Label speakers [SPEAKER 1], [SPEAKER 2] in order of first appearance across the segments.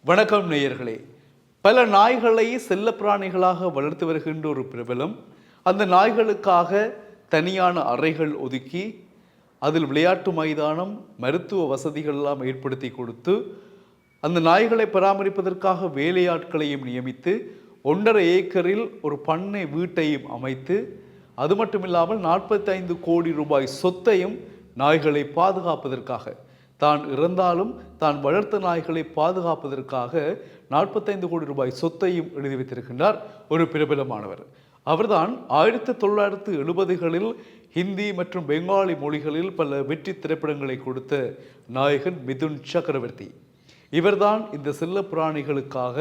[SPEAKER 1] வணக்கம் நேயர்களே. பல நாய்களை செல்லப்பிராணிகளாக வளர்த்து வருகின்ற ஒரு பிரபலம் அந்த நாய்களுக்காக தனியான அறைகள் ஒதுக்கி அதில் விளையாட்டு மைதானம் மருத்துவ வசதிகள் எல்லாம் ஏற்படுத்தி கொடுத்து அந்த நாய்களை பராமரிப்பதற்காக வேலையாட்களையும் நியமித்து 1.5 ஏக்கரில் ஒரு பண்ணை வீட்டையும் அமைத்து அது மட்டுமில்லாமல் 45 கோடி ரூபாய் சொத்தையும் நாய்களை பாதுகாப்பதற்காக தான் இறந்தாலும் தான் வளர்த்த நாய்களை பாதுகாப்பதற்காக 45 கோடி ரூபாய் சொத்தையும் எழுதி வைத்திருக்கின்றார் ஒரு பிரபலமானவர். அவர்தான் 1970களில் ஹிந்தி மற்றும் பெங்காலி மொழிகளில் பல வெற்றி திரைப்படங்களை கொடுத்த நாயகன் மிதுன் சக்கரவர்த்தி. இவர்தான் இந்த செல்ல பிராணிகளுக்காக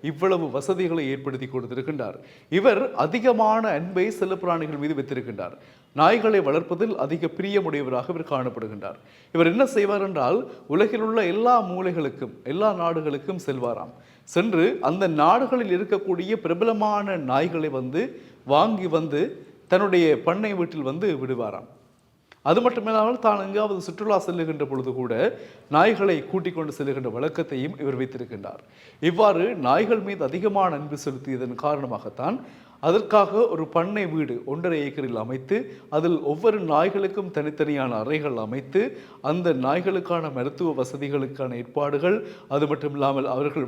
[SPEAKER 1] இவ்வளவு வசதிகளை ஏற்படுத்தி கொடுத்திருக்கின்றார். இவர் அதிகமான அன்பை செல்ல பிராணிகள் மீது வைத்திருக்கின்றார். நாய்களை வளர்ப்பதில் அதிக பிரியமுடையவராக இவர் காணப்படுகின்றார். இவர் என்ன செய்வார் என்றால், உலகில் உள்ள எல்லா மூலைகளுக்கும் எல்லா நாடுகளுக்கும் செல்வாராம். சென்று அந்த நாடுகளில் இருக்கக்கூடிய பிரபலமான நாய்களை வாங்கி தன்னுடைய பண்ணை வீட்டில் விடுவாராம். அது மட்டுமில்லாமல் தான் எங்காவது சுற்றுலா செல்லுகின்ற பொழுது கூட நாய்களை கூட்டிக் கொண்டு செல்லுகின்ற வழக்கத்தையும் இவர் வைத்திருக்கின்றார். இவ்வாறு நாய்கள் மீது அதிகமான அன்பு செலுத்தியதன் காரணமாகத்தான் அதற்காக ஒரு பண்ணை வீடு 1.5 ஏக்கரில் அமைத்து அதில் ஒவ்வொரு நாய்களுக்கும் தனித்தனியான அறைகள் அமைத்து அந்த நாய்களுக்கான மருத்துவ வசதிகளுக்கான ஏற்பாடுகள், அது மட்டும் இல்லாமல் அவர்கள்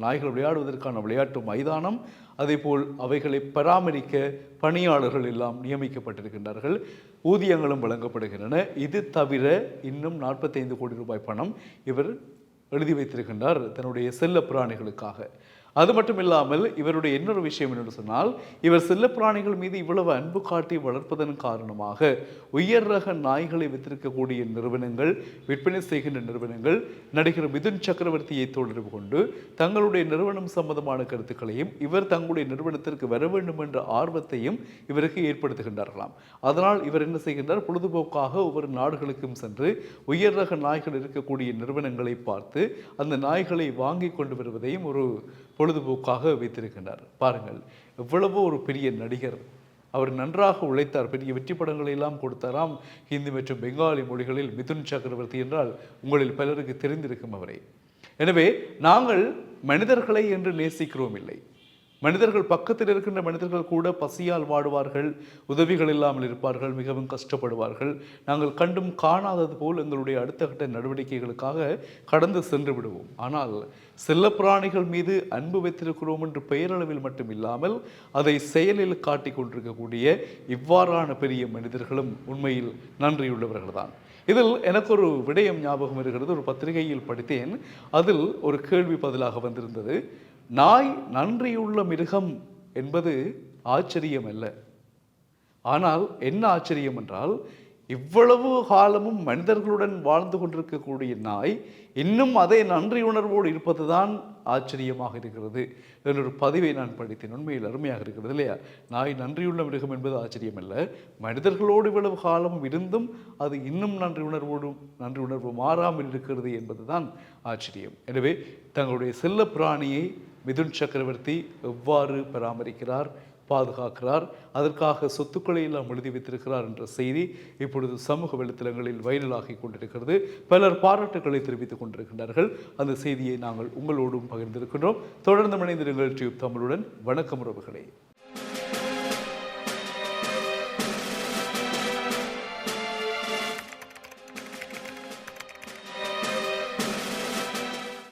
[SPEAKER 1] நாய்கள் விளையாடுவதற்கான விளையாட்டு மைதானம், அதேபோல் அவைகளை பராமரிக்க பணியாளர்கள் எல்லாம் நியமிக்கப்பட்டிருக்கின்றார்கள். ஊதியங்களும் வழங்கப்படுகின்றன. இது தவிர இன்னும் 45 கோடி ரூபாய் பணம் இவர் எழுதி வைத்திருக்கின்றார் தன்னுடைய செல்ல பிராணிகளுக்காக. அது மட்டும் இல்லாமல் இவருடைய இன்னொரு விஷயம் என்று சொன்னால், இவர் செல்ல பிராணிகள் மீது இவ்வளவு அன்பு காட்டி வளர்ப்பதன் காரணமாக உயர் ரக நாய்களை வைத்திருக்கக்கூடிய நிறுவனங்கள், விற்பனை செய்கின்ற நிறுவனங்கள் நடிகர் மிதுன் சக்கரவர்த்தியை தொடர்பு கொண்டு தங்களுடைய நிறுவனம் சம்பந்தமான கருத்துக்களையும் இவர் தங்களுடைய நிறுவனத்திற்கு வர வேண்டும் என்ற ஆர்வத்தையும் இவருக்கு ஏற்படுத்துகின்றார்களாம். அதனால் இவர் என்ன செய்கின்றார், பொழுதுபோக்காக ஒவ்வொரு நாடுகளுக்கும் சென்று உயர் ரக நாய்கள் இருக்கக்கூடிய நிறுவனங்களை பார்த்து அந்த நாய்களை வாங்கி கொண்டு வருவதையும் ஒரு பொழுதுபோக்காக வைத்திருக்கின்றார். பாருங்கள், எவ்வளவோ ஒரு பெரிய நடிகர், அவர் நன்றாக உழைத்தார், பெரிய வெற்றி படங்களை எல்லாம் கொடுத்தாராம் ஹிந்தி மற்றும் பெங்காலி மொழிகளில். மிதுன் சக்கரவர்த்தி என்றால் உங்களில் பலருக்கு தெரிந்திருக்கும் அவரை. எனவே நாங்கள் மனிதர்களை என்று நேசிக்கிறோம் இல்லை, மனிதர்கள் பக்கத்தில் இருக்கின்ற மனிதர்கள் கூட பசியால் வாடுவார்கள், உதவிகள் இல்லாமல் இருப்பார்கள், மிகவும் கஷ்டப்படுவார்கள். நாங்கள் கண்டும் காணாதது போல் எங்களுடைய அடுத்த கட்ட நடவடிக்கைகளுக்காக கடந்து சென்று விடுவோம். ஆனால் செல்லப்பிராணிகள் மீது அன்பு வைத்திருக்கிறோம் என்று பெயரளவில் மட்டும் இல்லாமல் அதை செயலில் காட்டிக் கொண்டிருக்கக்கூடிய இவ்வாறான பெரிய மனிதர்களும் உண்மையில் நன்றியுள்ளவர்கள் தான். இதில் எனக்கு ஒரு விடயம் ஞாபகம் இருக்கிறது. ஒரு பத்திரிகையில் படித்தேன். அதில் ஒரு கேள்வி பதிலாக வந்திருந்தது, நாய் நன்றியுள்ள மிருகம் என்பது ஆச்சரியம் அல்ல. ஆனால் என்ன ஆச்சரியம் என்றால், இவ்வளவு காலமும் மனிதர்களுடன் வாழ்ந்து கொண்டிருக்கக்கூடிய நாய் இன்னும் அதே நன்றியுணர்வோடு இருப்பதுதான் ஆச்சரியமாக இருக்கிறது என்றொரு பதிவை நான் படித்தேன். உண்மையில் அருமையாக இருக்கிறது இல்லையா? நாய் நன்றியுள்ள மிருகம் என்பது ஆச்சரியம் அல்ல, மனிதர்களோடு இவ்வளவு காலமும் இருந்தும் அது இன்னும் நன்றி உணர்வு மாறாமல் இருக்கிறது என்பதுதான் ஆச்சரியம். எனவே தங்களுடைய செல்ல பிராணியை மிதுன் சக்கரவர்த்தி எவ்வாறு பராமரிக்கிறார், பாதுகாக்கிறார், அதற்காக சொத்துக்களை எல்லாம் எழுதி வைத்திருக்கிறார் என்ற செய்தி இப்பொழுது சமூக வலைத்தளங்களில் வைரலாகி கொண்டிருக்கிறது. பலர் பாராட்டுக்களை தெரிவித்துக் கொண்டிருக்கின்றார்கள். அந்த செய்தியை நாங்கள் உங்களோடும் பகிர்ந்திருக்கின்றோம். தொடர்ந்து இணைந்திருங்கள் டியூப் தமிழுடன். வணக்கம் உறவுகளே.